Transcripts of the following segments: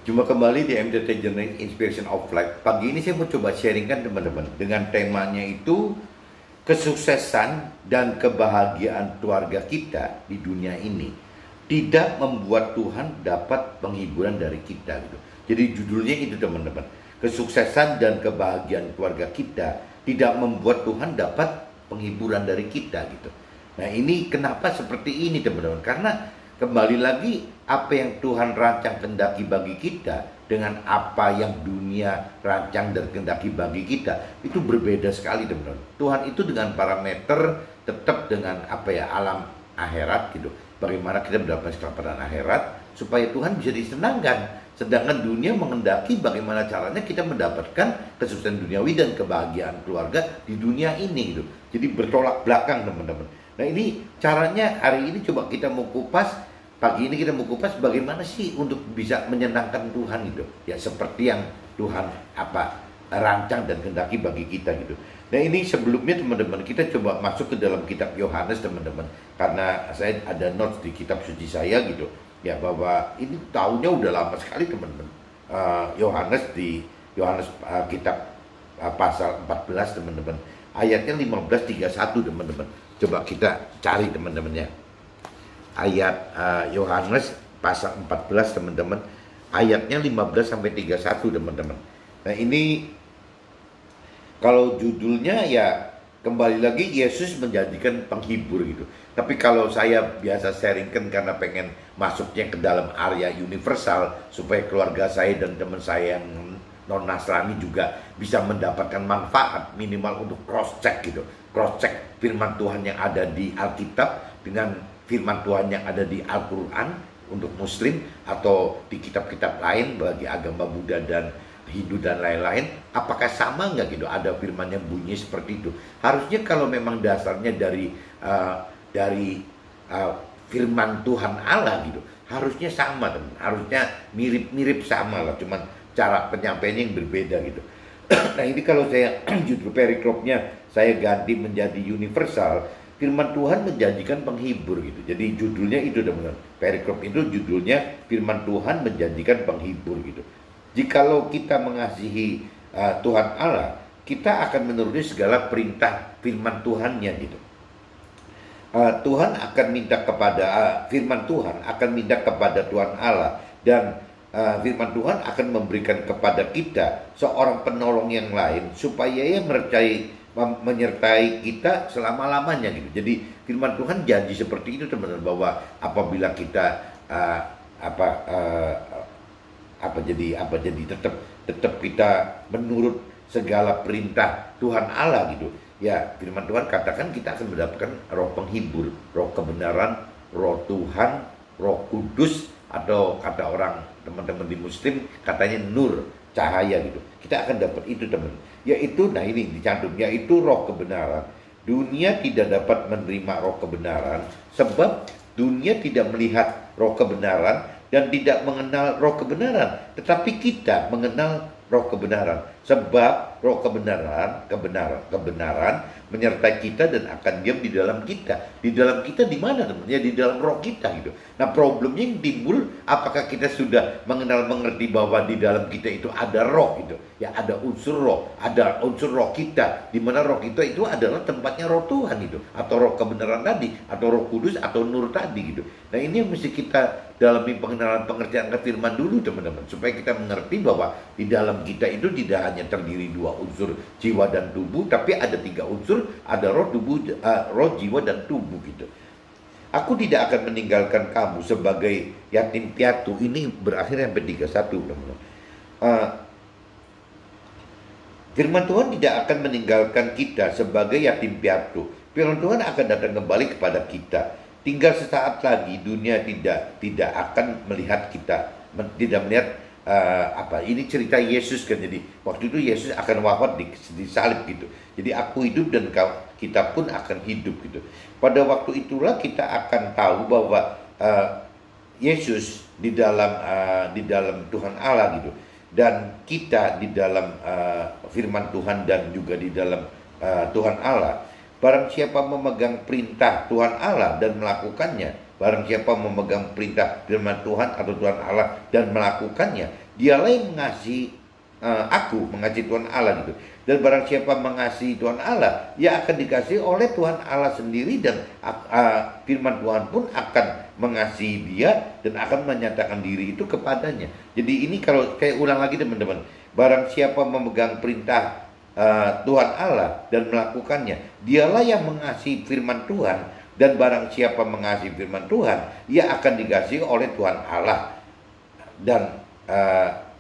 Jumpa kembali di MTT Journey Inspiration of Life. Pagi ini saya mau coba sharingkan teman-teman dengan temanya itu kesuksesan dan kebahagiaan keluarga kita di dunia ini tidak membuat Tuhan dapat penghiburan dari kita gitu. Jadi judulnya itu teman-teman. Kesuksesan dan kebahagiaan keluarga kita tidak membuat Tuhan dapat penghiburan dari kita gitu. Nah, ini kenapa seperti ini teman-teman? Karena kembali lagi apa yang Tuhan rancang kendaki bagi kita dengan apa yang dunia rancang dan kendaki bagi kita itu berbeda sekali teman-teman. Tuhan itu dengan parameter tetap dengan alam akhirat gitu. Bagaimana kita mendapatkan keselamatan akhirat supaya Tuhan bisa disenangkan. Sedangkan dunia mengendaki bagaimana caranya kita mendapatkan kesuksesan duniawi dan kebahagiaan keluarga di dunia ini gitu. Jadi bertolak belakang teman-teman. Nah, ini caranya hari ini coba kita mau kupas. Pagi ini kita mau kupas bagaimana sih untuk bisa menyenangkan Tuhan gitu. Ya seperti yang Tuhan rancang dan kehendaki bagi kita gitu. Nah, ini sebelumnya teman-teman kita coba masuk ke dalam kitab Yohanes teman-teman. Karena saya ada notes di kitab suci saya gitu. Ya bahwa ini tahunnya udah lama sekali teman-teman. Yohanes di Yohanes kitab pasal 14 teman-teman. Ayatnya 15:31 teman-teman. Coba kita cari teman-teman ya. Ayat Yohanes pasal 14 teman-teman, ayatnya 15 sampai 31 teman-teman. Nah, ini kalau judulnya ya kembali lagi Yesus menjadikan penghibur gitu. Tapi kalau saya biasa sharingkan karena pengen masuknya ke dalam area universal supaya keluarga saya dan teman saya yang non Nasrani juga bisa mendapatkan manfaat minimal untuk cross check gitu. Cross check firman Tuhan yang ada di Alkitab dengan firman Tuhan yang ada di Al-Quran untuk Muslim atau di kitab-kitab lain bagi agama Buddha dan Hindu dan lain-lain, apakah sama nggak gitu? Ada firman yang bunyi seperti itu. Harusnya kalau memang dasarnya dari firman Tuhan Allah gitu, harusnya sama teman. Harusnya mirip-mirip sama lah, cuman cara penyampaiannya yang berbeda gitu. Nah, ini kalau saya judul periklopnya saya ganti menjadi universal. Firman Tuhan menjanjikan penghibur gitu. Jadi judulnya itu teman-teman. Periklop itu judulnya firman Tuhan menjanjikan penghibur gitu. Jikalau kita mengasihi Tuhan Allah, kita akan menuruti segala perintah firman Tuhannya gitu. Tuhan akan minta kepada firman Tuhan akan minta kepada Tuhan Allah, dan firman Tuhan akan memberikan kepada kita seorang penolong yang lain supaya ia menyertai kita selama-lamanya gitu. Jadi firman Tuhan janji seperti itu teman-teman, bahwa apabila kita jadi tetap kita menurut segala perintah Tuhan Allah gitu. Ya, firman Tuhan katakan kita akan mendapatkan roh penghibur, roh kebenaran, roh Tuhan, roh kudus, atau kata orang teman-teman di Muslim katanya nur, cahaya gitu. Kita akan dapat itu teman. Yaitu, nah ini dicantum, yaitu roh kebenaran. Dunia tidak dapat menerima roh kebenaran sebab dunia tidak melihat roh kebenaran dan tidak mengenal roh kebenaran. Tetapi kita mengenal roh kebenaran sebab roh kebenaran menyertai kita dan akan diam di dalam kita. Di dalam kita di mana teman? Ya di dalam roh kita gitu. Nah, problemnya yang timbul, apakah kita sudah mengerti bahwa di dalam kita itu ada roh gitu. Ya, ada unsur roh kita, di mana roh kita itu adalah tempatnya roh Tuhan itu, atau roh kebenaran tadi, atau roh kudus, atau nur tadi gitu. Nah, ini yang mesti kita dalami pengertian firman dulu teman-teman, supaya kita mengerti bahwa di dalam kita itu tidak hanya terdiri dua unsur, jiwa dan tubuh, tapi ada tiga unsur, ada roh, roh, jiwa dan tubuh gitu. Aku tidak akan meninggalkan kamu sebagai yatim piatu. Ini berakhir sampai 31 teman-teman. Firman Tuhan tidak akan meninggalkan kita sebagai yatim piatu. Firman Tuhan akan datang kembali kepada kita. Tinggal sesaat lagi dunia tidak akan melihat kita, tidak melihat ini cerita Yesus kan. Jadi waktu itu Yesus akan wafat di salib gitu. Jadi aku hidup dan kita pun akan hidup gitu. Pada waktu itulah kita akan tahu bahwa Yesus di dalam Tuhan Allah gitu, dan kita di dalam firman Tuhan dan juga di dalam Tuhan Allah. Barang siapa memegang perintah Tuhan Allah dan melakukannya, Barang siapa memegang perintah firman Tuhan atau Tuhan Allah dan melakukannya, dialah yang mengasihi aku, mengasihi Tuhan Allah gitu. Dan barang siapa mengasihi Tuhan Allah, ia akan dikasihi oleh Tuhan Allah sendiri, dan firman Tuhan pun akan mengasihi dia dan akan menyatakan diri itu kepadanya. Jadi ini kalau saya ulang lagi teman-teman, barang siapa memegang perintah Tuhan Allah dan melakukannya, dialah yang mengasihi firman Tuhan. Dan barang siapa mengasihi firman Tuhan, ia akan dikasihi oleh Tuhan Allah, dan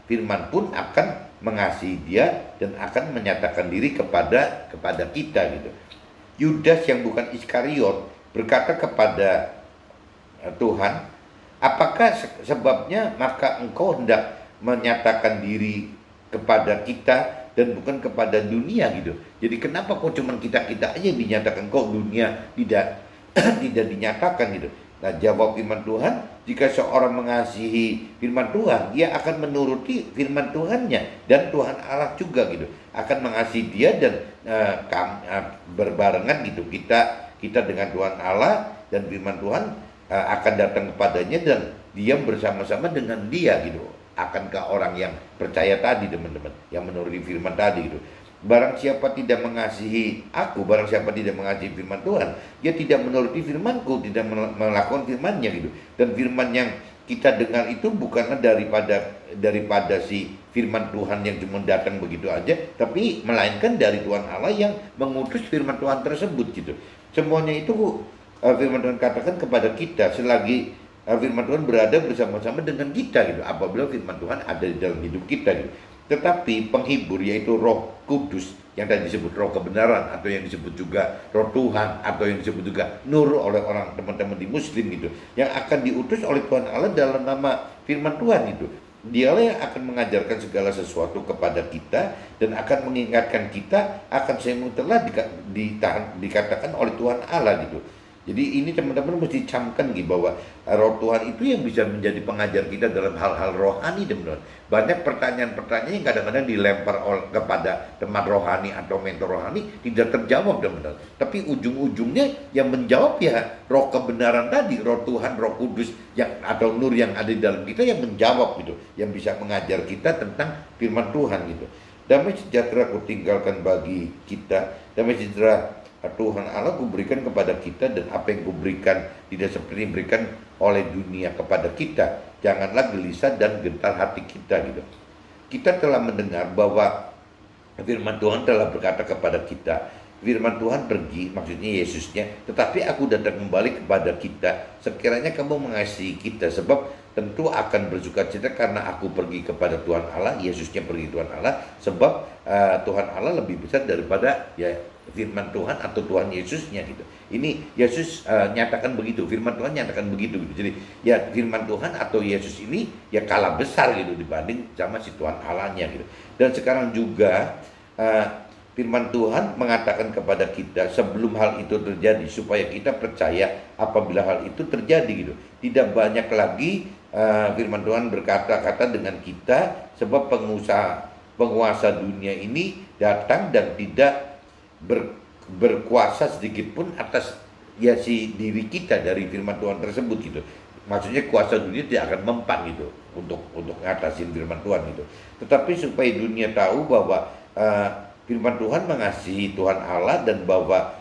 firman pun akan mengasihi dia dan akan menyatakan diri kepada kita gitu. Yudas yang bukan Iskariot berkata kepada Tuhan, apakah sebabnya maka engkau hendak menyatakan diri kepada kita dan bukan kepada dunia gitu. Jadi kenapa kok cuman kita aja yang dinyatakan, kok dunia tidak tidak dinyatakan gitu. Nah, jawab firman Tuhan, jika seorang mengasihi firman Tuhan, ia akan menuruti firman Tuhannya, dan Tuhan Allah juga gitu akan mengasihi dia, dan berbarengan gitu kita dengan Tuhan Allah, dan firman Tuhan akan datang kepadanya dan diam bersama-sama dengan dia gitu. Akankah orang yang percaya tadi teman-teman, yang menuruti firman tadi gitu. Barang siapa tidak mengasihi aku, barang siapa tidak mengasihi firman Tuhan, dia tidak menuruti firmanku, tidak melakukan firmannya gitu. Dan firman yang kita dengar itu bukanlah daripada si firman Tuhan yang cuma datang begitu aja, tapi melainkan dari Tuhan Allah yang mengutus firman Tuhan tersebut gitu. Semuanya itu firman Tuhan katakan kepada kita selagi firman Tuhan berada bersama-sama dengan kita gitu. Apabila firman Tuhan ada di dalam hidup kita gitu. Tetapi penghibur, yaitu Roh Kudus yang tadi disebut Roh kebenaran, atau yang disebut juga Roh Tuhan, atau yang disebut juga Nur oleh orang teman-teman di Muslim gitu, yang akan diutus oleh Tuhan Allah dalam nama firman Tuhan itu. Dialah yang akan mengajarkan segala sesuatu kepada kita dan akan mengingatkan kita akan semua telah dikatakan oleh Tuhan Allah gitu. Jadi ini teman-teman mesti camkan gitu, bahwa Roh Tuhan itu yang bisa menjadi pengajar kita dalam hal-hal rohani teman-teman. Banyak pertanyaan-pertanyaan yang kadang-kadang dilempar kepada teman rohani atau mentor rohani tidak terjawab teman-teman. Tapi ujung-ujungnya yang menjawab ya Roh kebenaran tadi, Roh Tuhan, Roh Kudus yang atau Nur yang ada di dalam kita yang menjawab gitu, yang bisa mengajar kita tentang firman Tuhan gitu. Damai sejahtera ku tinggalkan bagi kita, damai sejahtera Tuhan Allah kuberikan kepada kita, dan apa yang kuberikan tidak seperti diberikan oleh dunia kepada kita. Janganlah gelisah dan gentar hati kita gitu. Kita telah mendengar bahwa firman Tuhan telah berkata kepada kita, firman Tuhan pergi, maksudnya Yesusnya, tetapi aku datang kembali kepada kita. Sekiranya kamu mengasihi kita, sebab tentu akan bersukacita karena aku pergi kepada Tuhan Allah, Yesusnya pergi Tuhan Allah, sebab Tuhan Allah lebih besar daripada ya firman Tuhan atau Tuhan Yesusnya gitu. Ini Yesus nyatakan begitu, firman Tuhan nyatakan begitu gitu. Jadi ya firman Tuhan atau Yesus ini ya kalah besar gitu dibanding sama si Tuhan Allahnya gitu. Dan sekarang juga firman Tuhan mengatakan kepada kita sebelum hal itu terjadi, supaya kita percaya apabila hal itu terjadi gitu. Tidak banyak lagi firman Tuhan berkata-kata dengan kita, sebab penguasa dunia ini datang dan tidak berkuasa sedikit pun atas ya si diri kita dari firman Tuhan tersebut gitu. Maksudnya kuasa dunia tidak akan mempan gitu untuk ngatasin firman Tuhan gitu. Tetapi supaya dunia tahu bahwa firman Tuhan mengasihi Tuhan Allah, dan bahwa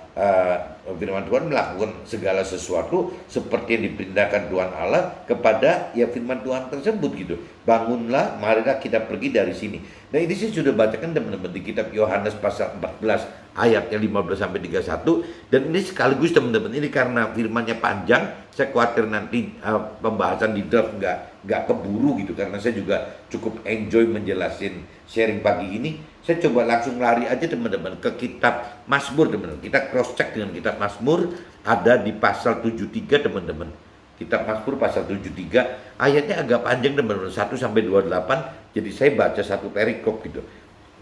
firman Tuhan melakukan segala sesuatu seperti yang diperintahkan Tuhan Allah kepada ya firman Tuhan tersebut gitu. Bangunlah, marilah kita pergi dari sini. Nah ini saya sudah bacakan teman-teman di kitab Yohanes pasal 14 ayatnya 15 sampai 31, dan ini sekaligus teman-teman, ini karena firmannya panjang, saya khawatir nanti pembahasan di draft nggak keburu gitu, karena saya juga cukup enjoy menjelasin sharing pagi ini. Saya coba langsung lari aja teman-teman ke kitab Mazmur teman-teman. Kita cross check dengan kitab Mazmur, ada di pasal 73 teman-teman. Kitab Mazmur pasal 73, ayatnya agak panjang teman-teman, 1 sampai 28. Jadi saya baca satu perikop gitu.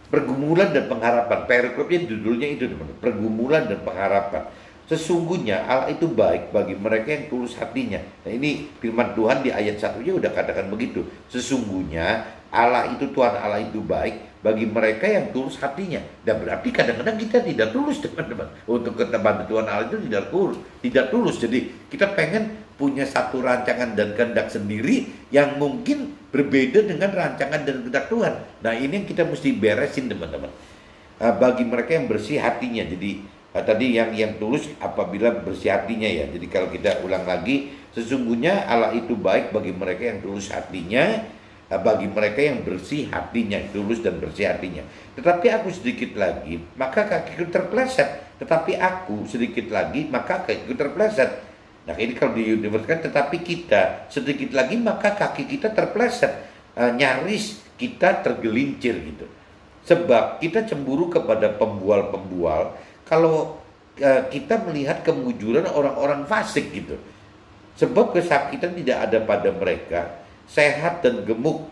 Pergumulan dan pengharapan. Perikopnya judulnya itu teman-teman, pergumulan dan pengharapan. Sesungguhnya Allah itu baik bagi mereka yang tulus hatinya. Nah ini firman Tuhan di ayat 1-nya udah katakan begitu. Sesungguhnya Allah itu, Tuhan Allah itu baik bagi mereka yang tulus hatinya. Dan berarti kadang-kadang kita tidak tulus teman-teman. Untuk bantu Tuhan Allah itu tidak tulus. Jadi kita pengen punya satu rancangan dan kehendak sendiri yang mungkin berbeda dengan rancangan dan kehendak Tuhan. Nah, ini yang kita mesti beresin, teman-teman. Bagi mereka yang bersih hatinya. Jadi tadi yang tulus apabila bersih hatinya ya. Jadi kalau kita ulang lagi, sesungguhnya Allah itu baik bagi mereka yang tulus hatinya, bagi mereka yang bersih hatinya, tulus dan bersih hatinya. Tetapi aku sedikit lagi, maka kakiku terpeleset. Tetapi aku sedikit lagi, maka kakiku terpeleset. Nah, ini kalau di universe kan, tetapi kita sedikit lagi, maka kaki kita terpeleset. Nyaris kita tergelincir gitu. Sebab kita cemburu kepada pembual-pembual kalau kita melihat kemujuran orang-orang fasik gitu. Sebab kesakitan tidak ada pada mereka, sehat dan gemuk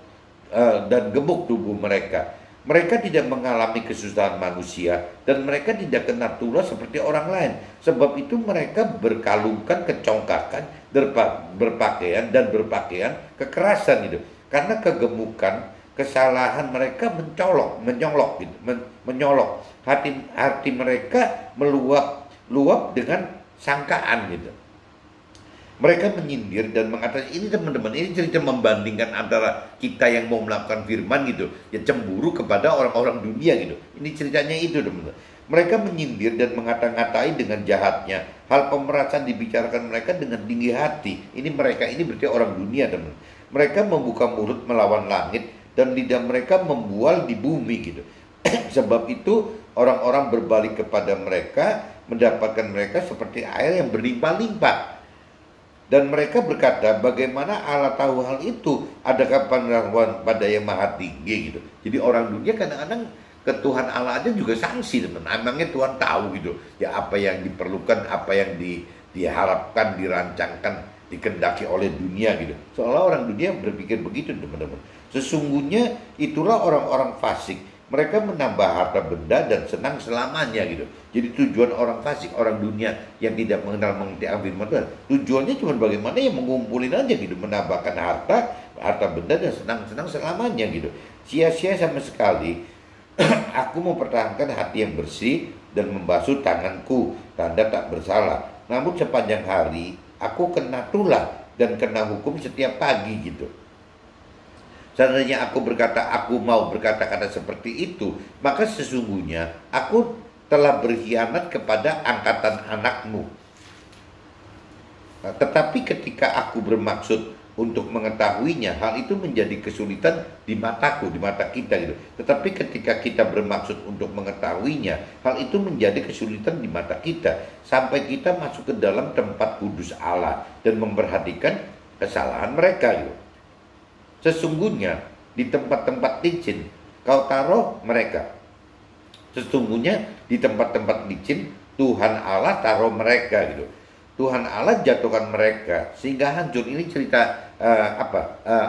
tubuh mereka. Mereka tidak mengalami kesusahan manusia dan mereka tidak kena tulah seperti orang lain. Sebab itu mereka berkalungkan kecongkakan, berpakaian kekerasan gitu. Karena kegemukan, kesalahan mereka menyolok gitu, menyolok. Hati mereka meluap dengan sangkaan gitu. Mereka menyindir dan mengatakan, ini teman-teman, ini cerita membandingkan antara kita yang mau melakukan firman gitu, ya cemburu kepada orang-orang dunia gitu. Ini ceritanya itu, teman-teman. Mereka menyindir dan mengata-ngatai dengan jahatnya. Hal pemerasan dibicarakan mereka dengan tinggi hati. Ini berarti orang dunia, teman. Mereka membuka mulut melawan langit dan lidah mereka membual di bumi gitu. Sebab itu orang-orang berbalik kepada mereka, mendapatkan mereka seperti air yang berlimpah-limpah. Dan mereka berkata, bagaimana Allah tahu hal itu? Adakah pengetahuan pada yang maha tinggi gitu. Jadi orang dunia kadang-kadang ke Tuhan Allah aja juga sanksi, teman. Emangnya Tuhan tahu gitu ya apa yang diperlukan, apa yang diharapkan, dirancangkan, dikehendaki oleh dunia gitu. Seolah orang dunia berpikir begitu, teman-teman. Sesungguhnya itulah orang-orang fasik. Mereka menambah harta benda dan senang selamanya gitu. Jadi tujuan orang fasik, orang dunia yang tidak mengerti firman Tuhan, tujuannya cuma bagaimana ya mengumpulin aja gitu, menambahkan harta benda dan senang-senang selamanya gitu. Sia-sia sama sekali. Aku mempertahankan hati yang bersih dan membasuh tanganku, tanda tak bersalah. Namun sepanjang hari aku kena tulah dan kena hukum setiap pagi gitu. Seandainya aku mau berkata-kata seperti itu, maka sesungguhnya aku telah berkhianat kepada angkatan anakmu. Nah, tetapi ketika aku bermaksud untuk mengetahuinya, hal itu menjadi kesulitan di mataku, di mata kita gitu. Tetapi ketika kita bermaksud untuk mengetahuinya, hal itu menjadi kesulitan di mata kita, sampai kita masuk ke dalam tempat kudus Allah dan memperhatikan kesalahan mereka gitu. Sesungguhnya di tempat-tempat licin kau taruh mereka. Sesungguhnya di tempat-tempat licin Tuhan Allah taruh mereka gitu. Tuhan Allah jatuhkan mereka sehingga hancur. Ini cerita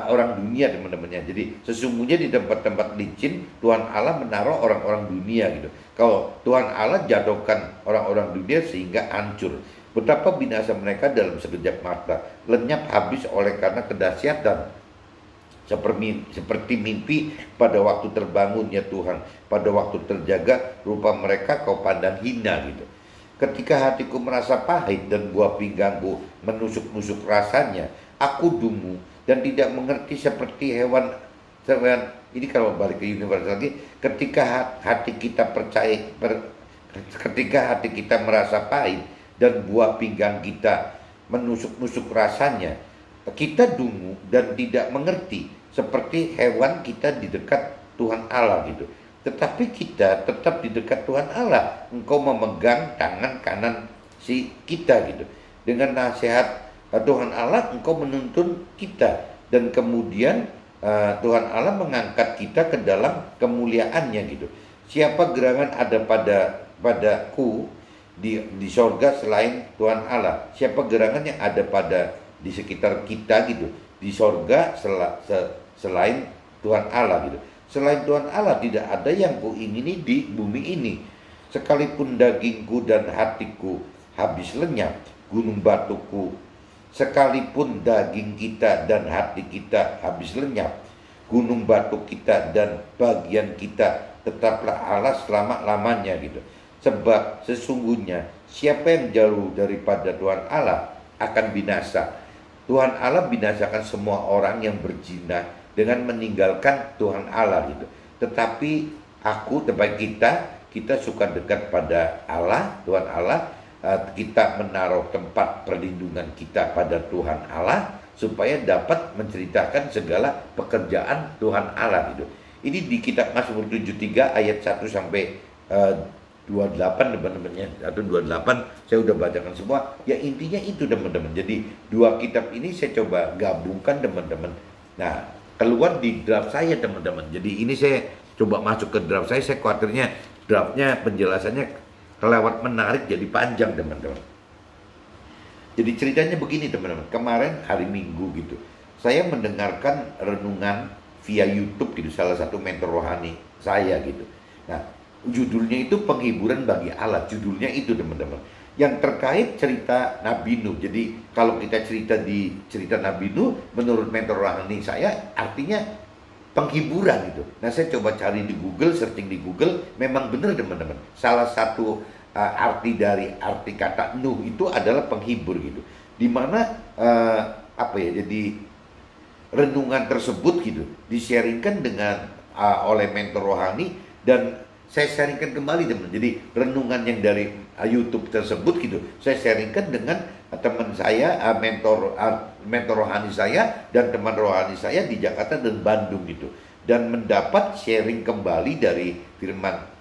orang dunia, teman-temannya. Jadi sesungguhnya di tempat-tempat licin Tuhan Allah menaruh orang-orang dunia gitu. Kalau Tuhan Allah jatuhkan orang-orang dunia sehingga hancur. Betapa binasa mereka dalam sekejap mata, lenyap habis oleh karena kedahsyatan. Seperti mimpi pada waktu terbangunnya Tuhan, pada waktu terjaga rupa mereka kau pandang hina gitu. Ketika hatiku merasa pahit dan buah pinggangku menusuk-nusuk rasanya, aku dungu dan tidak mengerti seperti hewan. Ini kalau balik ke universal lagi, ketika hati kita ketika hati kita merasa pahit dan buah pinggang kita menusuk-nusuk rasanya, kita dungu dan tidak mengerti seperti hewan kita di dekat Tuhan Allah gitu. Tetapi kita tetap di dekat Tuhan Allah. Engkau memegang tangan kanan si kita gitu. Dengan nasihat Tuhan Allah engkau menuntun kita. Dan kemudian Tuhan Allah mengangkat kita ke dalam kemuliaannya gitu. Siapa gerangan ada padaku di sorga selain Tuhan Allah? Siapa gerangan yang ada di sekitar kita gitu, di sorga selain Tuhan Allah gitu. Selain Tuhan Allah tidak ada yang kuingini di bumi ini. Sekalipun dagingku dan hatiku habis lenyap, gunung batuku. Sekalipun daging kita dan hati kita habis lenyap, gunung batu kita dan bagian kita tetaplah Allah selama-lamanya gitu. Sebab sesungguhnya siapa yang jauh daripada Tuhan Allah akan binasa. Tuhan Allah binasakan semua orang yang berzina dengan meninggalkan Tuhan Allah gitu. Tetapi kita suka dekat pada Allah, Tuhan Allah. Kita menaruh tempat perlindungan kita pada Tuhan Allah supaya dapat menceritakan segala pekerjaan Tuhan Allah gitu. Ini di kitab Mazmur 73 ayat 1 sampai 28 teman-teman ya, atau 28 saya udah bacakan semua. Ya intinya itu teman-teman. Jadi dua kitab ini saya coba gabungkan teman-teman. Nah, keluar di draft saya teman-teman. Jadi ini saya coba masuk ke draft saya khawatirnya draftnya penjelasannya kelewat menarik jadi panjang teman-teman. Jadi ceritanya begini teman-teman. Kemarin hari Minggu gitu, saya mendengarkan renungan via YouTube gitu, salah satu mentor rohani saya gitu. Nah, judulnya itu penghiburan bagi Allah. Judulnya itu teman-teman. Yang terkait cerita Nabi Nuh. Jadi kalau kita cerita Nabi Nuh, menurut mentor rohani saya artinya penghiburan gitu. Nah, saya coba cari di Google, searching di Google, memang benar teman-teman. Salah satu arti kata Nuh itu adalah penghibur gitu. Dimana jadi renungan tersebut gitu di-sharingkan dengan oleh mentor rohani, dan saya sharingkan kembali teman. Jadi renungan yang dari YouTube tersebut gitu, saya sharingkan dengan teman saya, mentor rohani saya dan teman rohani saya di Jakarta dan Bandung gitu, dan mendapat sharing kembali dari firman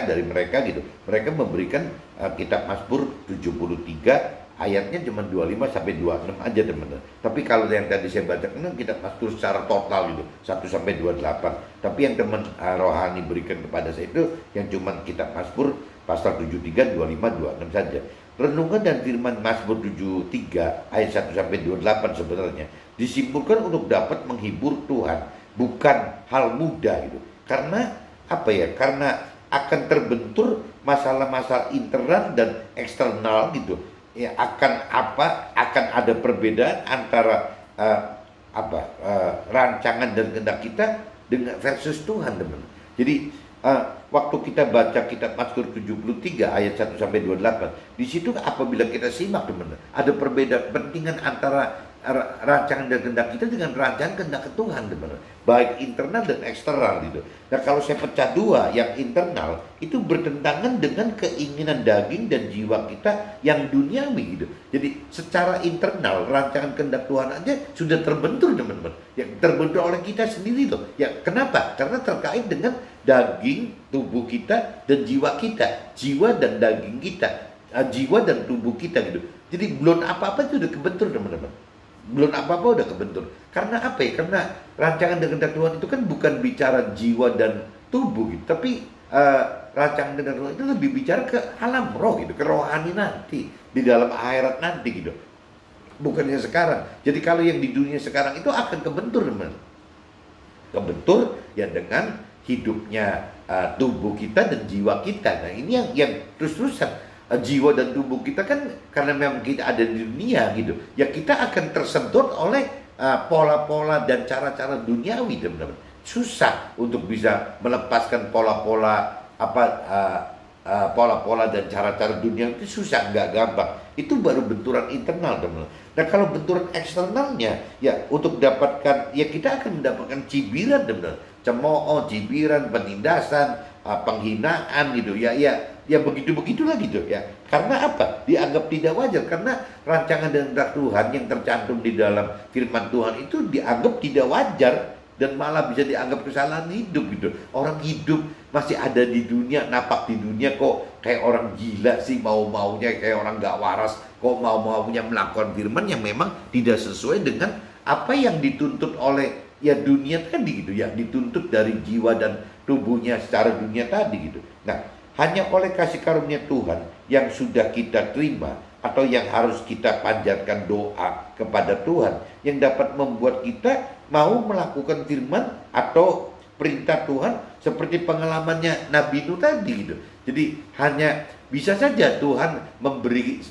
dari mereka gitu. Mereka memberikan kitab Mazmur 73 ayatnya cuma 25 sampai 26 aja teman-teman. Tapi kalau yang tadi saya bacakan kitab Mazmur secara total gitu 1 sampai 28. Tapi yang teman rohani berikan kepada saya itu yang cuma kitab Mazmur pasal 73, 25, 26 saja. Renungan dan firman Mazmur 73 ayat 1 sampai 28 sebenarnya disimpulkan untuk dapat menghibur Tuhan, bukan hal mudah gitu. Karena karena akan terbentur masalah-masalah internal dan eksternal gitu. Ya, akan ada perbedaan antara rancangan dan kehendak kita dengan versus Tuhan teman. Jadi waktu kita baca kitab Mazmur 73 ayat 1 sampai 28, di situ apabila kita simak teman, ada perbedaan pentingan antara rancangan dan kehendak kita dengan rancangan kehendak Tuhan teman, baik internal dan eksternal gitu. Nah, kalau saya pecah dua, yang internal itu bertentangan dengan keinginan daging dan jiwa kita yang duniawi gitu. Jadi secara internal rancangan kehendak Tuhan aja sudah terbentur teman-teman, yang terbentur oleh kita sendiri loh. Ya kenapa? Karena terkait dengan daging tubuh kita dan jiwa kita, jiwa dan daging kita, jiwa dan tubuh kita gitu. Jadi belum apa-apa itu udah kebentur teman-teman. Belum apa-apa udah kebentur. Karena karena rancangan dan kehendak Tuhan itu kan bukan bicara jiwa dan tubuh gitu, tapi rancangan dan kehendak Tuhan itu lebih bicara ke alam roh gitu, ke rohani nanti, di dalam akhirat nanti gitu. Bukannya sekarang. Jadi kalau yang di dunia sekarang itu akan kebentur teman. Kebentur ya dengan hidupnya tubuh kita dan jiwa kita. Nah, ini yang terus-terusan jiwa dan tubuh kita kan, karena memang kita ada di dunia gitu, ya kita akan tersedot oleh pola-pola dan cara-cara duniawi teman-teman. Susah untuk bisa melepaskan pola-pola pola-pola dan cara-cara dunia itu susah, nggak gampang. Itu baru benturan internal teman-teman. Nah, kalau benturan eksternalnya ya untuk dapatkan, ya kita akan mendapatkan cibiran teman-teman, cemooh, cibiran, penindasan, penghinaan gitu ya begitu-begitulah gitu ya. Karena dianggap tidak wajar, karena rancangan dan kehendak Tuhan yang tercantum di dalam firman Tuhan itu dianggap tidak wajar dan malah bisa dianggap kesalahan hidup gitu. Orang hidup masih ada di dunia, napak di dunia kok kayak orang gila sih, mau-maunya kayak orang gak waras, kok mau-maunya melakukan firman yang memang tidak sesuai dengan apa yang dituntut oleh ya dunia tadi gitu ya, dituntut dari jiwa dan tubuhnya secara dunia tadi gitu. Nah, hanya oleh kasih karunia Tuhan yang sudah kita terima atau yang harus kita panjatkan doa kepada Tuhan yang dapat membuat kita mau melakukan firman atau perintah Tuhan seperti pengalamannya Nabi Nuh tadi gitu. Jadi hanya bisa saja Tuhan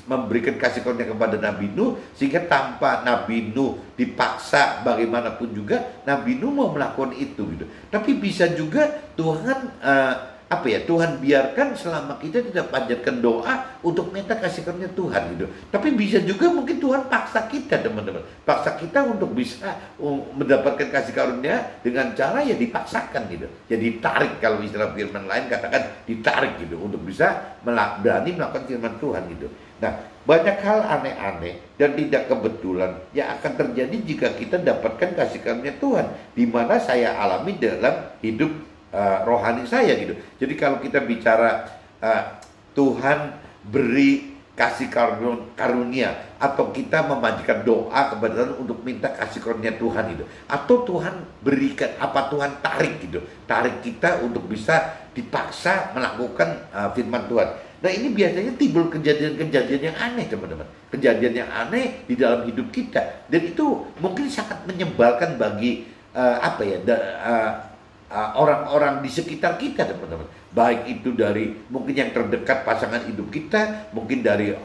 memberikan kasih karunia kepada Nabi Nuh sehingga tanpa Nabi Nuh dipaksa bagaimanapun juga Nabi Nuh mau melakukan itu gitu. Tapi bisa juga Tuhan apa ya, Tuhan biarkan selama kita tidak panjatkan doa untuk minta kasih karunia Tuhan gitu. Tapi bisa juga mungkin Tuhan paksa kita, teman-teman, paksa kita untuk bisa mendapatkan kasih karunia dengan cara ya dipaksakan gitu, ya ditarik, kalau istilah firman lain katakan ditarik gitu, untuk bisa berani melakukan firman Tuhan gitu. Nah, banyak hal aneh-aneh dan tidak kebetulan yang akan terjadi jika kita dapatkan kasih karunia Tuhan, di mana saya alami dalam hidup rohani saya gitu. Jadi kalau kita bicara Tuhan beri kasih karunia, atau kita memanjatkan doa kepada Tuhan untuk minta kasih karunia Tuhan itu, atau Tuhan berikan apa, Tuhan tarik gitu, tarik kita untuk bisa dipaksa melakukan firman Tuhan. Nah, ini biasanya timbul kejadian-kejadian yang aneh, teman-teman, kejadian yang aneh di dalam hidup kita, dan itu mungkin sangat menyebalkan bagi orang-orang di sekitar kita, teman-teman. Baik itu dari mungkin yang terdekat pasangan hidup kita, mungkin dari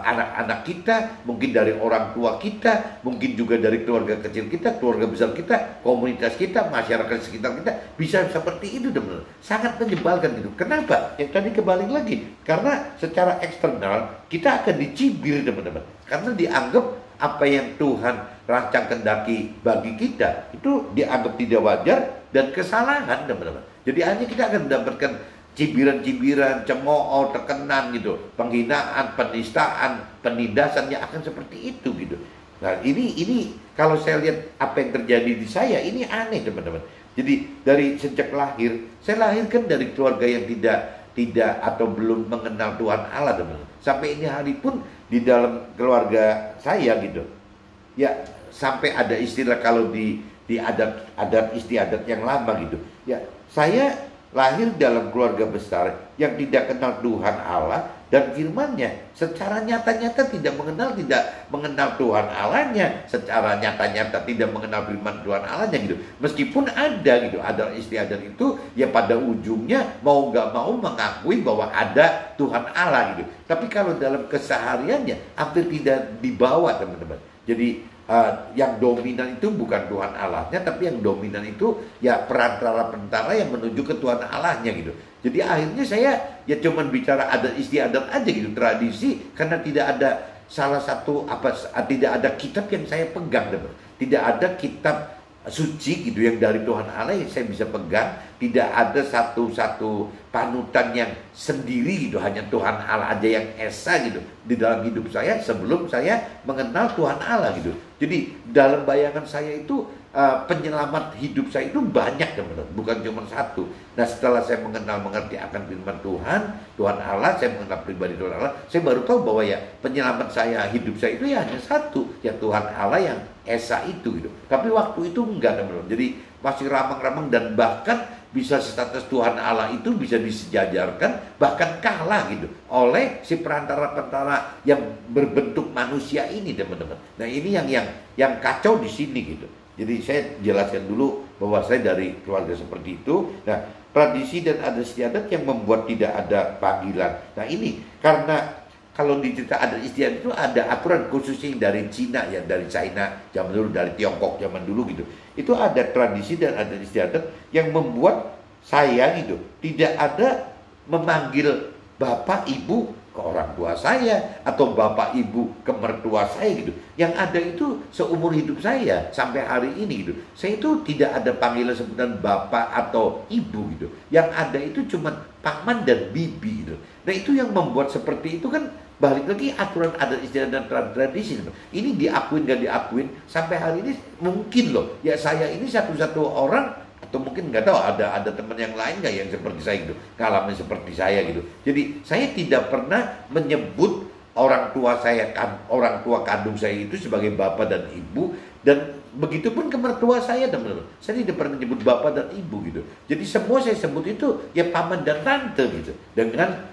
anak-anak kita, mungkin dari orang tua kita, mungkin juga dari keluarga kecil kita, keluarga besar kita, komunitas kita, masyarakat sekitar kita, bisa seperti itu, teman-teman. Sangat menyebalkan gitu. Kenapa? Yang tadi kebalik lagi, karena secara eksternal kita akan dicibir, teman-teman, karena dianggap apa yang Tuhan rancang kendaki bagi kita itu dianggap tidak wajar dan kesalahan, teman-teman. Jadi hanya kita akan mendapatkan cibiran-cibiran, cemooh, tekenan gitu, penghinaan, penistaan, penindasan yang akan seperti itu gitu. Nah, ini kalau saya lihat apa yang terjadi di saya, ini aneh, teman-teman. Jadi dari sejak lahir, saya lahirkan dari keluarga yang tidak atau belum mengenal Tuhan Allah, teman-teman. Sampai ini hari pun di dalam keluarga saya gitu, ya sampai ada istilah kalau di adat istiadat yang lama gitu, ya saya lahir dalam keluarga besar yang tidak kenal Tuhan Allah dan firman-Nya, secara nyata-nyata tidak mengenal Tuhan Allahnya, secara nyata-nyata tidak mengenal firman Tuhan Allahnya gitu. Meskipun ada istiadat itu, ya pada ujungnya mau nggak mau mengakui bahwa ada Tuhan Allah gitu. Tapi kalau dalam kesehariannya hampir tidak dibawa, teman-teman. Jadi yang dominan itu bukan Tuhan Allahnya, tapi yang dominan itu ya perantara-perantara yang menuju ke Tuhan Allahnya gitu. Jadi akhirnya saya ya cuman bicara adat istiadat aja gitu, tradisi, karena tidak ada tidak ada kitab yang saya pegang, teman. Tidak ada kitab suci gitu yang dari Tuhan Allah yang saya bisa pegang. Tidak ada satu panutan yang sendiri gitu, hanya Tuhan Allah aja yang esa gitu di dalam hidup saya sebelum saya mengenal Tuhan Allah gitu. Jadi dalam bayangan saya itu penyelamat hidup saya itu banyak, teman-teman, bukan cuma satu. Nah, setelah saya mengerti akan firman Tuhan Allah, saya mengenal pribadi Tuhan Allah, saya baru tahu bahwa ya penyelamat saya, hidup saya itu ya hanya satu, ya Tuhan Allah yang esa itu gitu. Tapi waktu itu enggak, teman-teman. Jadi masih ramang-ramang, dan bahkan bisa status Tuhan Allah itu bisa disejajarkan, bahkan kalah gitu oleh si perantara-perantara yang berbentuk manusia ini, teman-teman. Nah, ini yang kacau di sini gitu. Jadi saya jelaskan dulu bahwa saya dari keluarga seperti itu. Nah, tradisi dan adat istiadat yang membuat tidak ada panggilan. Nah, ini karena kalau di cerita adat istiadat itu ada aturan khususnya dari Cina, ya dari China zaman dulu, dari Tiongkok zaman dulu gitu. Itu ada tradisi dan adat istiadat yang membuat saya gitu tidak ada memanggil bapak ibu ke orang tua saya atau bapak ibu ke mertua saya gitu. Yang ada itu seumur hidup saya sampai hari ini gitu, saya itu tidak ada panggilan sebutan bapak atau ibu gitu. Yang ada itu cuma paman dan bibi gitu. Nah, itu yang membuat seperti itu kan balik lagi aturan adat istiadat dan tradisi gitu. Ini diakuin gak diakuin sampai hari ini mungkin loh ya, saya ini satu-satu orang, atau mungkin nggak tahu ada teman yang lain nggak yang seperti saya gitu, ngalamin seperti saya gitu. Jadi saya tidak pernah menyebut orang tua kandung saya itu sebagai bapak dan ibu, dan begitupun ke mertua saya, teman-teman. Saya tidak pernah menyebut bapak dan ibu gitu. Jadi semua saya sebut itu ya paman dan tante gitu, dengan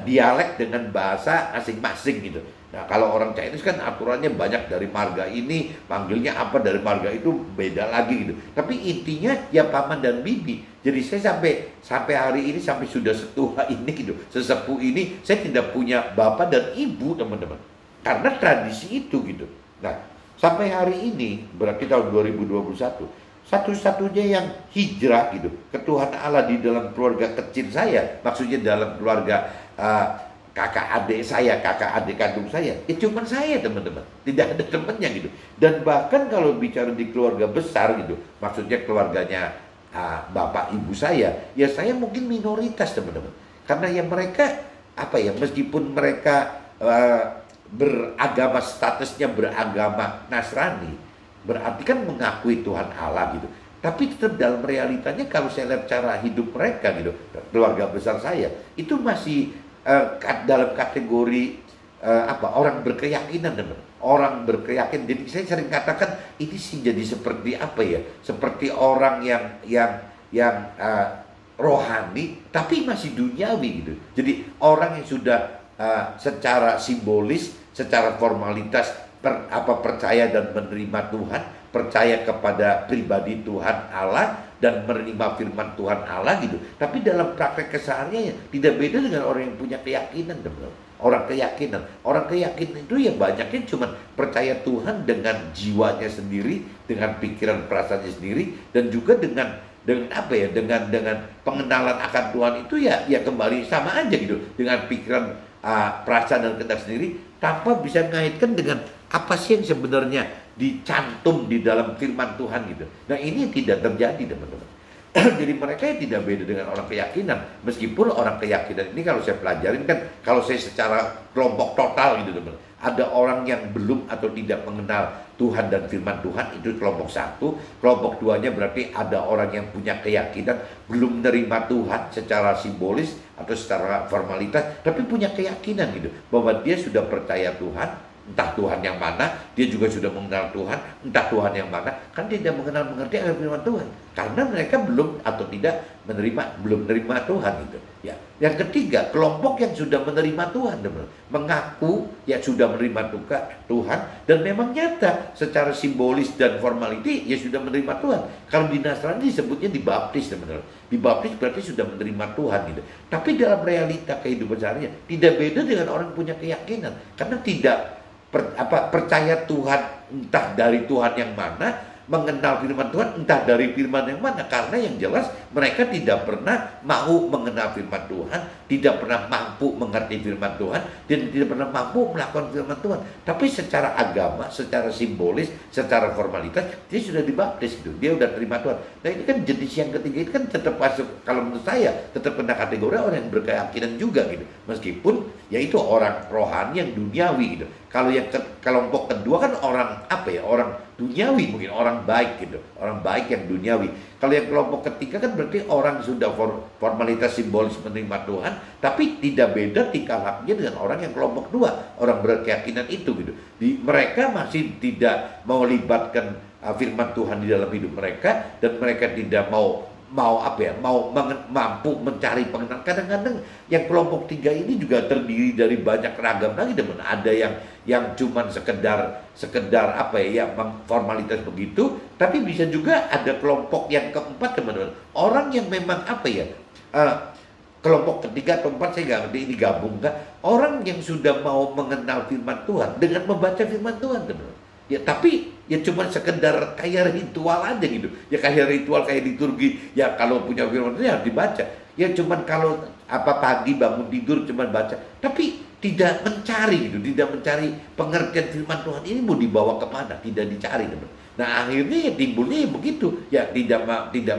dialek, dengan bahasa masing-masing gitu. Nah, kalau orang Chinese kan aturannya banyak, dari marga ini panggilnya apa, dari marga itu beda lagi gitu. Tapi intinya ya paman dan bibi. Jadi saya sampai hari ini, sampai sudah setua ini gitu, sesepuh ini, saya tidak punya bapak dan ibu, teman-teman. Karena tradisi itu gitu. Nah, sampai hari ini berarti tahun 2021, satu-satunya yang hijrah gitu ke Tuhan Allah di dalam keluarga kecil saya, maksudnya dalam keluarga kakak adik saya, kakak adik kandung saya, ya cuma saya teman-teman, tidak ada temannya gitu. Dan bahkan kalau bicara di keluarga besar gitu, maksudnya keluarganya bapak ibu saya, ya saya mungkin minoritas teman-teman, karena ya mereka apa ya, meskipun mereka beragama, statusnya beragama Nasrani, berarti kan mengakui Tuhan Allah gitu. Tapi tetap dalam realitanya kalau saya lihat cara hidup mereka gitu, keluarga besar saya itu masih dalam kategori orang berkeyakinan, teman. Orang berkeyakinan. Jadi saya sering katakan ini sih jadi seperti apa ya? Seperti orang yang rohani tapi masih duniawi gitu. Jadi orang yang sudah secara simbolis, secara formalitas percaya dan menerima Tuhan, percaya kepada pribadi Tuhan Allah dan menerima firman Tuhan Allah gitu. Tapi dalam praktek kesehariannya tidak beda dengan orang yang punya keyakinan, teman. Orang keyakinan itu ya banyaknya cuma percaya Tuhan dengan jiwanya sendiri, dengan pikiran perasaannya sendiri, dan juga dengan apa ya, dengan pengenalan akan Tuhan itu ya kembali sama aja gitu, dengan pikiran perasaan dan kehendak sendiri, tanpa bisa mengaitkan dengan apa sih yang sebenarnya dicantum di dalam firman Tuhan gitu. Nah ini tidak terjadi, teman-teman. Jadi mereka tidak beda dengan orang keyakinan. Meskipun orang keyakinan ini kalau saya pelajarin kan, kalau saya secara kelompok total gitu, teman-teman, ada orang yang belum atau tidak mengenal Tuhan dan firman Tuhan, itu kelompok satu. Kelompok duanya berarti ada orang yang punya keyakinan, belum menerima Tuhan secara simbolis atau secara formalitas, tapi punya keyakinan gitu, bahwa dia sudah percaya Tuhan, entah Tuhan yang mana, dia juga sudah mengenal Tuhan, entah Tuhan yang mana, kan tidak mengerti akan firman Tuhan, karena mereka belum atau tidak menerima Tuhan gitu. Ya. Yang ketiga, kelompok yang sudah menerima Tuhan, mengaku ya sudah menerima Tuhan dan memang nyata secara simbolis dan formality ya sudah menerima Tuhan. Kalau di Nasrani disebutnya dibaptis, teman-teman. Dibaptis berarti sudah menerima Tuhan gitu. Tapi dalam realita kehidupan sehari-hari tidak beda dengan orang punya keyakinan, karena tidak percaya Tuhan entah dari Tuhan yang mana, mengenal firman Tuhan entah dari firman yang mana, karena yang jelas mereka tidak pernah mau mengenal firman Tuhan, tidak pernah mampu mengerti firman Tuhan, dan tidak pernah mampu melakukan firman Tuhan. Tapi secara agama, secara simbolis, secara formalitas dia sudah dibaptis gitu, dia sudah terima Tuhan. Nah ini kan jenis yang ketiga itu kan tetap masuk, kalau menurut saya tetap kena kategori orang yang berkeyakinan juga gitu, meskipun yaitu orang rohani yang duniawi gitu. Kalau yang kelompok kedua kan orang orang duniawi, mungkin orang baik gitu, orang baik yang duniawi. Kalau yang kelompok ketiga kan berarti orang sudah formalitas simbolis menerima Tuhan, tapi tidak beda tingkah lakunya dengan orang yang kelompok dua, orang berkeyakinan itu gitu. Mereka masih tidak mau libatkan firman Tuhan di dalam hidup mereka, dan mereka tidak mau mampu mencari pengenalan. Kadang-kadang yang kelompok tiga ini juga terdiri dari banyak ragam lagi, teman. Ada yang cuman sekedar formalitas begitu, tapi bisa juga ada kelompok yang keempat, teman-teman. Orang yang memang kelompok ketiga atau empat saya nggak ngerti ini gabung nggak. Orang yang sudah mau mengenal firman Tuhan dengan membaca firman Tuhan, teman-teman. Ya tapi ya cuma sekedar kayak ritual aja gitu. Ya kayak ritual, kayak liturgi. Ya kalau punya firman Tuhan ya dibaca. Ya cuma kalau pagi bangun tidur cuma baca. Tapi tidak mencari gitu, tidak mencari pengertian firman Tuhan ini mau dibawa kemana, tidak dicari, teman. Nah akhirnya ya timbulnya ya begitu, ya tidak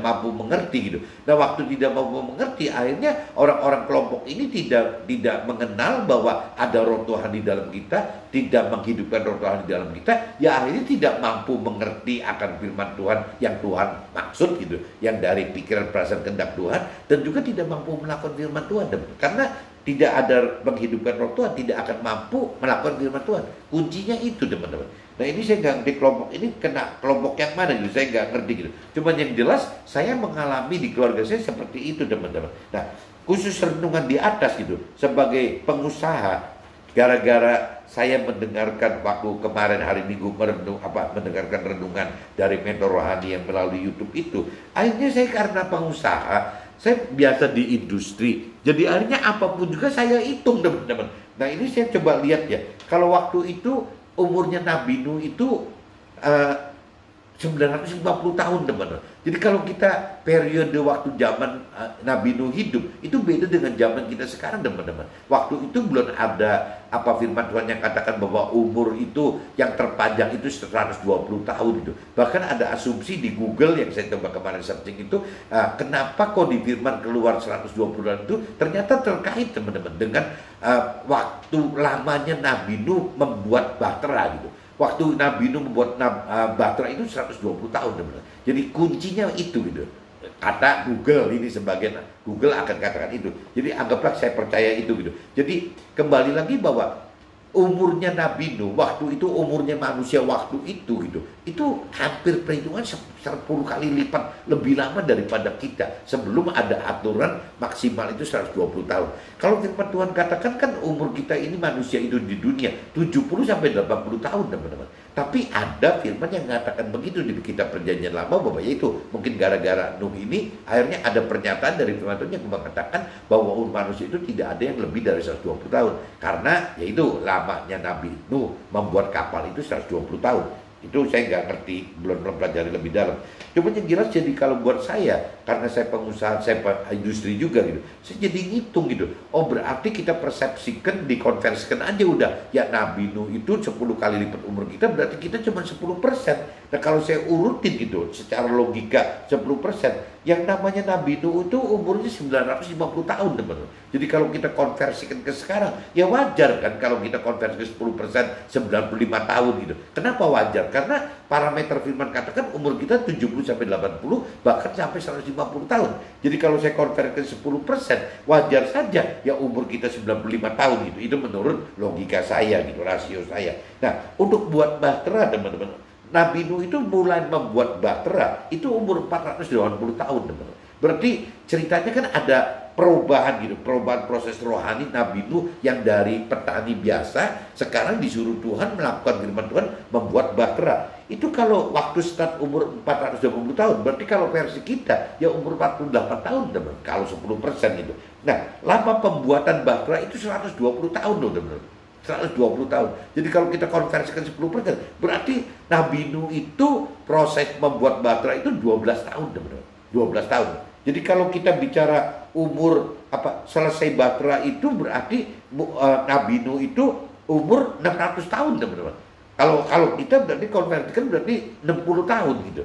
mampu mengerti gitu. Nah waktu tidak mampu mengerti, akhirnya orang-orang kelompok ini tidak mengenal bahwa ada roh Tuhan di dalam kita, tidak menghidupkan roh Tuhan di dalam kita, ya akhirnya tidak mampu mengerti akan firman Tuhan yang Tuhan maksud gitu, yang dari pikiran perasaan kehendak Tuhan, dan juga tidak mampu melakukan firman Tuhan, karena tidak ada menghidupkan roh Tuhan, tidak akan mampu melakukan firman Tuhan. Kuncinya itu, teman-teman. Nah ini saya nggak ngerti kelompok ini kena kelompok yang mana gitu, saya nggak ngerti gitu. Cuman yang jelas saya mengalami di keluarga saya seperti itu, teman-teman. Nah khusus renungan di atas gitu, sebagai pengusaha, gara-gara saya mendengarkan waktu kemarin hari Minggu mendengarkan renungan dari mentor rohani yang melalui YouTube itu, akhirnya saya karena pengusaha, saya biasa di industri, jadi akhirnya apapun juga saya hitung, teman-teman. Nah ini saya coba lihat ya, kalau waktu itu umurnya Nabi Nuh itu 950 tahun, teman-teman. Jadi kalau kita periode waktu zaman Nabi Nuh hidup, itu beda dengan zaman kita sekarang, teman-teman. Waktu itu belum ada apa firman Tuhan yang katakan bahwa umur itu yang terpanjang itu 120 tahun itu. Bahkan ada asumsi di Google yang saya coba kemarin searching itu, kenapa kok di firman keluar 120 tahun itu ternyata terkait, teman-teman, dengan waktu lamanya Nabi Nuh membuat bahtera gitu. Waktu Nabi Nuh membuat bahtera itu 120 tahun, teman-teman. Jadi kuncinya itu gitu. Kata Google ini, sebagian Google akan katakan itu. Jadi anggaplah saya percaya itu gitu. Jadi kembali lagi bahwa umurnya Nabi Nuh, waktu itu umurnya manusia waktu itu gitu. Itu hampir perhitungan 10 kali lipat lebih lama daripada kita. Sebelum ada aturan maksimal itu 120 tahun. Kalau firman Tuhan katakan kan umur kita ini manusia itu di dunia 70 sampai 80 tahun, teman-teman. Tapi ada firman yang mengatakan begitu di kitab Perjanjian Lama, bahwa yaitu mungkin gara-gara Nuh ini akhirnya ada pernyataan dari firman Tuhan yang mengatakan bahwa umur manusia itu tidak ada yang lebih dari 120 tahun. Karena yaitu lamanya Nabi Nuh membuat kapal itu 120 tahun. Itu saya nggak ngerti, belum pelajari lebih dalam. Cuma yang jelas, jadi kalau buat saya, karena saya pengusaha, saya industri juga gitu, saya jadi ngitung gitu. Oh berarti kita persepsikan, dikonversikan aja udah. Ya Nabi Nuh itu 10 kali lipat umur kita, berarti kita cuma 10%. Nah kalau saya urutin gitu, secara logika 10%, yang namanya Nabi Nuh itu umurnya 950 tahun, teman-teman. Jadi kalau kita konversikan ke sekarang, ya wajar kan kalau kita konversi ke 10%, 95 tahun gitu. Kenapa wajar? Karena parameter firman katakan umur kita 70 sampai 80, bahkan sampai 150 tahun. Jadi kalau saya konversi ke 10%, wajar saja ya umur kita 95 tahun gitu. Itu menurut logika saya gitu, rasio saya. Nah, untuk buat bahtera, teman-teman, Nabi Nuh itu mulai membuat bahtera itu umur 480 tahun, teman-teman. Berarti ceritanya kan ada perubahan gitu, perubahan proses rohani Nabi Nuh yang dari petani biasa sekarang disuruh Tuhan melakukan firman Tuhan membuat bahtera. Itu kalau waktu start umur 480 tahun, berarti kalau versi kita ya umur 48 tahun, teman. Kalau 10% itu. Nah, lama pembuatan bahtera itu 120 tahun loh, teman. 120 tahun. Jadi kalau kita konversikan 10%, berarti Nabi Nuh itu proses membuat bahtera itu 12 tahun, teman. 12 tahun. Jadi kalau kita bicara umur selesai bahtera itu berarti Nabi Nuh itu umur 600 tahun, teman-teman. Kalau kita berarti konversikan berarti 60 tahun gitu.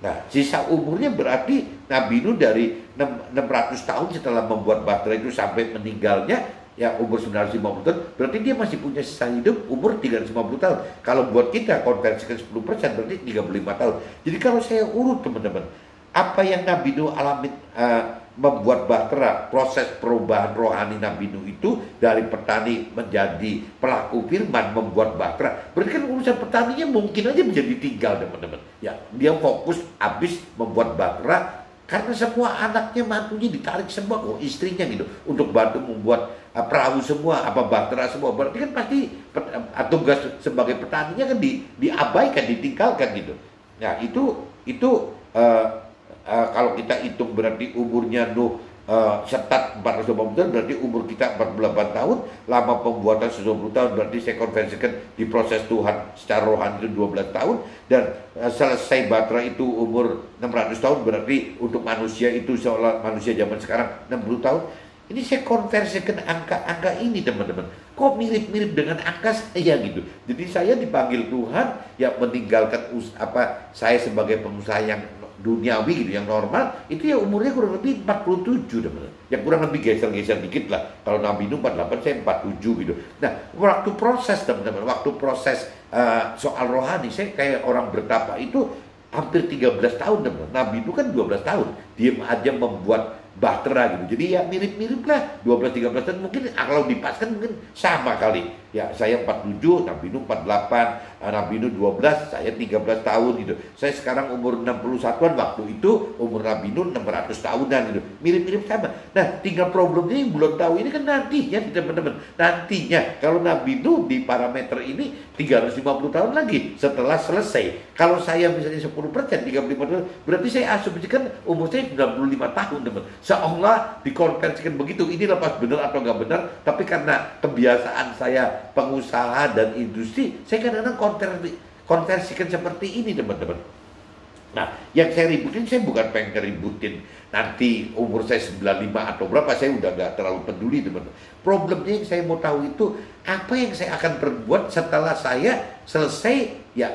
Nah, sisa umurnya berarti Nabi Nuh dari 600 tahun setelah membuat bahtera itu sampai meninggalnya ya umur 950 tahun, berarti dia masih punya sisa hidup umur 350 tahun. Kalau buat kita konversikan 10% berarti 35 tahun. Jadi kalau saya urut, teman-teman, apa yang Nabi Nuh alami membuat bahtera, proses perubahan rohani Nabi Nuh itu dari petani menjadi pelaku firman membuat bahtera. Berarti kan urusan petaninya mungkin aja menjadi tinggal, teman-teman. Ya, dia fokus habis membuat bahtera karena semua anaknya, mantunya ditarik semua kok, istrinya gitu, untuk bantu membuat perahu semua, bahtera semua. Berarti kan pasti tugas sebagai petaninya kan diabaikan, ditinggalkan gitu. Nah, itu kalau kita hitung berarti umurnya Nuh setat 480 tahun, berarti umur kita 48 tahun, lama pembuatan 120 tahun, berarti saya konversikan di proses Tuhan secara rohani itu 12 tahun, dan selesai bahtera itu umur 600 tahun, berarti untuk manusia itu seolah manusia zaman sekarang 60 tahun. Ini saya konversikan angka-angka ini, teman-teman. Kok mirip-mirip dengan angka saya gitu. Jadi saya dipanggil Tuhan ya meninggalkan saya sebagai pengusaha yang duniawi gitu, yang normal, itu ya umurnya kurang lebih 47, teman-teman. Ya kurang lebih geser-geser dikit lah. Kalau Nabi Nuh 48, saya 47 gitu. Nah, waktu proses, teman-teman, waktu proses soal rohani, saya kayak orang bertapa itu hampir 13 tahun, teman-teman. Nabi Nuh kan 12 tahun. Diam aja membuat bahtera gitu. Jadi ya mirip-mirip lah, 12-13 tahun, mungkin kalau dipaskan mungkin sama kali. Ya saya 47, Nabi Nuh 48, Nabi Nuh 12, saya 13 tahun gitu. Saya sekarang umur 61-an, waktu itu umur Nabi Nuh 600 tahunan gitu. Mirip-mirip sama. Nah, tinggal problemnya yang belum tahu ini kan nantinya, teman-teman. Nantinya kalau Nabi Nuh di parameter ini 350 tahun lagi setelah selesai. Kalau saya misalnya 10%, 35 tahun, berarti saya asumsikan umur saya 95 tahun, teman. Seolah dikonversikan begitu. Ini lepas benar atau nggak benar, tapi karena kebiasaan saya pengusaha dan industri, saya kadang-kadang konversikan seperti ini teman-teman. Nah, yang saya ributin, saya bukan pengen ngeributin nanti umur saya 95 atau berapa, saya udah nggak terlalu peduli teman-teman. Problemnya yang saya mau tahu itu, apa yang saya akan perbuat setelah saya selesai ya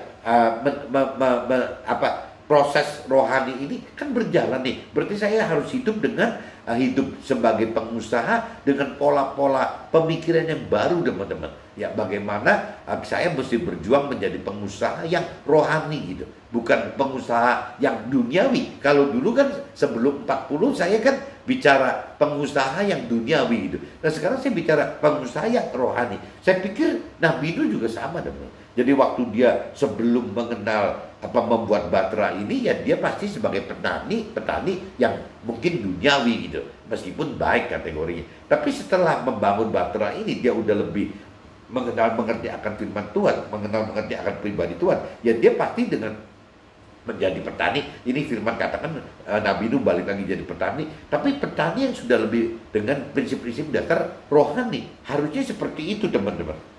proses rohani ini kan berjalan nih. Berarti saya harus hidup dengan hidup sebagai pengusaha dengan pola-pola pemikiran yang baru teman-teman. Ya bagaimana saya mesti berjuang menjadi pengusaha yang rohani gitu. Bukan pengusaha yang duniawi. Kalau dulu kan sebelum 40 saya kan bicara pengusaha yang duniawi gitu. Nah sekarang saya bicara pengusaha yang rohani. Saya pikir Nabi Nuh juga sama teman-teman. Jadi waktu dia sebelum mengenal membuat Batra ini, ya dia pasti sebagai petani yang mungkin duniawi gitu, meskipun baik kategorinya. Tapi setelah membangun Batra ini, dia udah lebih mengerti akan firman Tuhan, mengerti akan pribadi Tuhan. Ya dia pasti dengan menjadi petani, ini firman katakan Nabi Nuh balik lagi jadi petani, tapi petani yang sudah lebih dengan prinsip-prinsip dasar rohani. Harusnya seperti itu teman-teman.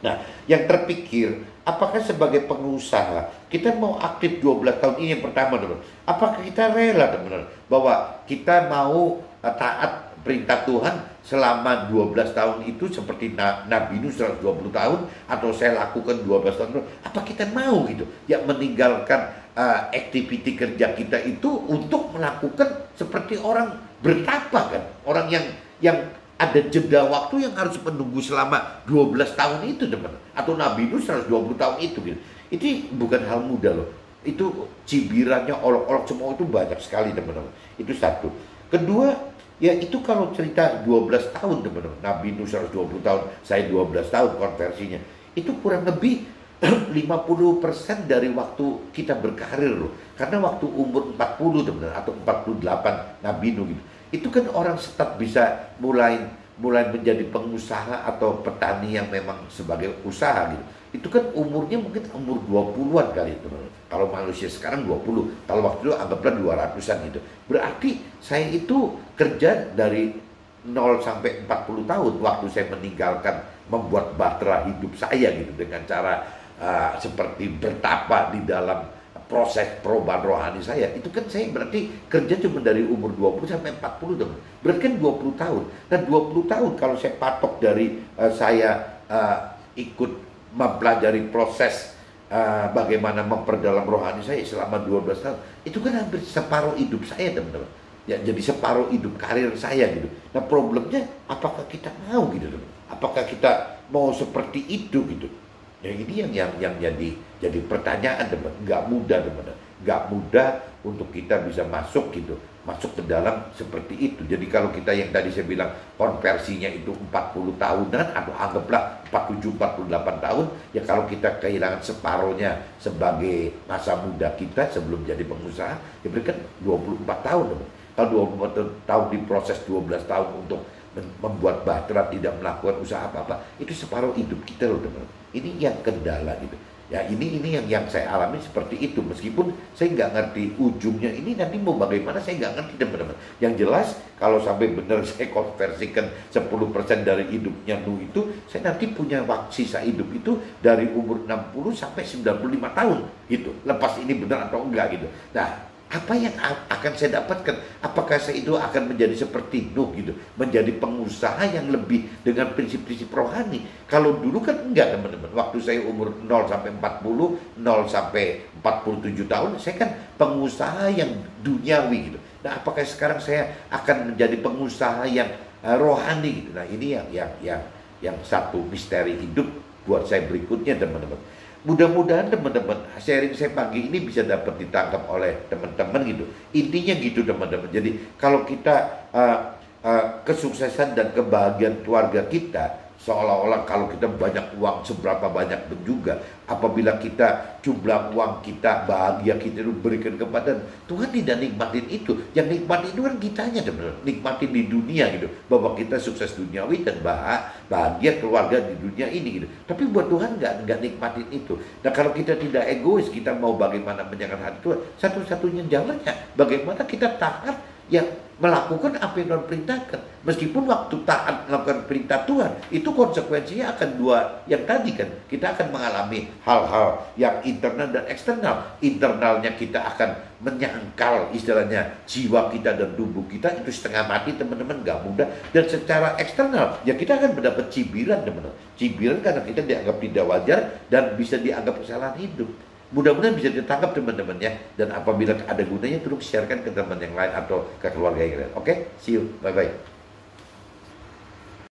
Nah, yang terpikir, apakah sebagai pengusaha kita mau aktif 12 tahun ini yang pertama, teman? Apakah kita rela, teman-teman, bahwa kita mau taat perintah Tuhan selama 12 tahun itu seperti Nabi Nuh 120 tahun, atau saya lakukan 12 tahun, apa kita mau gitu? Ya meninggalkan aktiviti kerja kita itu untuk melakukan seperti orang bertapa kan? Orang yang ada jeda waktu yang harus menunggu selama 12 tahun itu teman, atau Nabi Nuh 120 tahun itu gitu. Itu bukan hal mudah loh. Itu cibirannya, olok-olok semua itu banyak sekali teman-teman. Itu satu. Kedua, ya itu kalau cerita 12 tahun teman-teman, Nabi Nuh 120 tahun, saya 12 tahun konversinya. Itu kurang lebih 50% dari waktu kita berkarir loh. Karena waktu umur 40 teman-teman, atau 48 Nabi Nuh gitu. Itu kan orang start bisa mulai menjadi pengusaha atau petani yang memang sebagai usaha gitu. Itu kan umurnya mungkin umur 20-an kali itu. Kalau manusia sekarang 20, kalau waktu itu anggaplah 200-an gitu. Berarti saya itu kerja dari 0 sampai 40 tahun waktu saya meninggalkan membuat Batra hidup saya gitu dengan cara seperti bertapa di dalam proses perubahan rohani saya. Itu kan saya berarti kerja cuma dari umur 20 sampai 40 teman. Berarti kan 20 tahun. Dan 20 tahun kalau saya patok dari saya ikut mempelajari proses bagaimana memperdalam rohani saya selama 12 tahun, itu kan hampir separuh hidup saya teman-teman. Ya jadi separuh hidup karir saya gitu. Nah problemnya apakah kita mau gitu teman? Apakah kita mau seperti itu gitu? Ya ini yang jadi pertanyaan teman, nggak mudah teman, nggak mudah untuk kita bisa masuk gitu, masuk ke dalam seperti itu. Jadi kalau kita yang tadi saya bilang konversinya itu 40 tahunan atau anggaplah 47-48 tahun, ya kalau kita kehilangan separohnya sebagai masa muda kita sebelum jadi pengusaha, ya berikan 24 tahun teman. Kalau 24 tahun diproses 12 tahun untuk membuat Batra tidak melakukan usaha apa-apa, itu separuh hidup kita loh teman. Ini yang kendala gitu. Ya ini yang saya alami seperti itu. Meskipun saya nggak ngerti ujungnya ini nanti mau bagaimana, saya nggak ngerti teman-teman. Yang jelas kalau sampai benar saya konversikan 10% dari hidupnya Nuh itu, saya nanti punya sisa hidup itu dari umur 60 sampai 95 tahun gitu. Lepas ini benar atau enggak gitu. Nah, apa yang akan saya dapatkan? Apakah saya itu akan menjadi seperti Nuh gitu, menjadi pengusaha yang lebih dengan prinsip-prinsip rohani? Kalau dulu kan enggak teman-teman. Waktu saya umur 0 sampai 40, 0 sampai 47 tahun, saya kan pengusaha yang duniawi gitu. Nah, apakah sekarang saya akan menjadi pengusaha yang rohani gitu? Nah, ini yang satu misteri hidup buat saya berikutnya teman-teman. Mudah-mudahan teman-teman sharing saya pagi ini bisa dapat ditangkap oleh teman-teman gitu. Intinya gitu teman-teman. Jadi kalau kita kesuksesan dan kebahagiaan keluarga kita, seolah-olah kalau kita banyak uang seberapa banyak pun juga, apabila kita jumlah uang kita, bahagia kita itu berikan kepada Tuhan, tidak nikmatin itu. Yang nikmatin itu kan kitanya teman-teman, nikmatin di dunia gitu, bahwa kita sukses duniawi dan bahagia keluarga di dunia ini gitu. Tapi buat Tuhan nggak nikmatin itu. Nah kalau kita tidak egois, kita mau bagaimana menyenangkan hati Tuhan, satu-satunya jalannya bagaimana kita taat ya melakukan apa yang Tuhan perintahkan. Meskipun waktu taat melakukan perintah Tuhan, itu konsekuensinya akan dua yang tadi kan. Kita akan mengalami hal-hal yang internal dan eksternal. Internalnya kita akan menyangkal istilahnya jiwa kita dan tubuh kita, itu setengah mati teman-teman, gak mudah. Dan secara eksternal, ya kita akan mendapat cibiran teman-teman. Cibiran karena kita dianggap tidak wajar dan bisa dianggap kesalahan hidup. Mudah-mudahan bisa ditangkap teman-teman ya. Dan apabila ada gunanya, tolong sharekan ke teman yang lain atau ke keluarga yang lain. Oke, see you, bye-bye.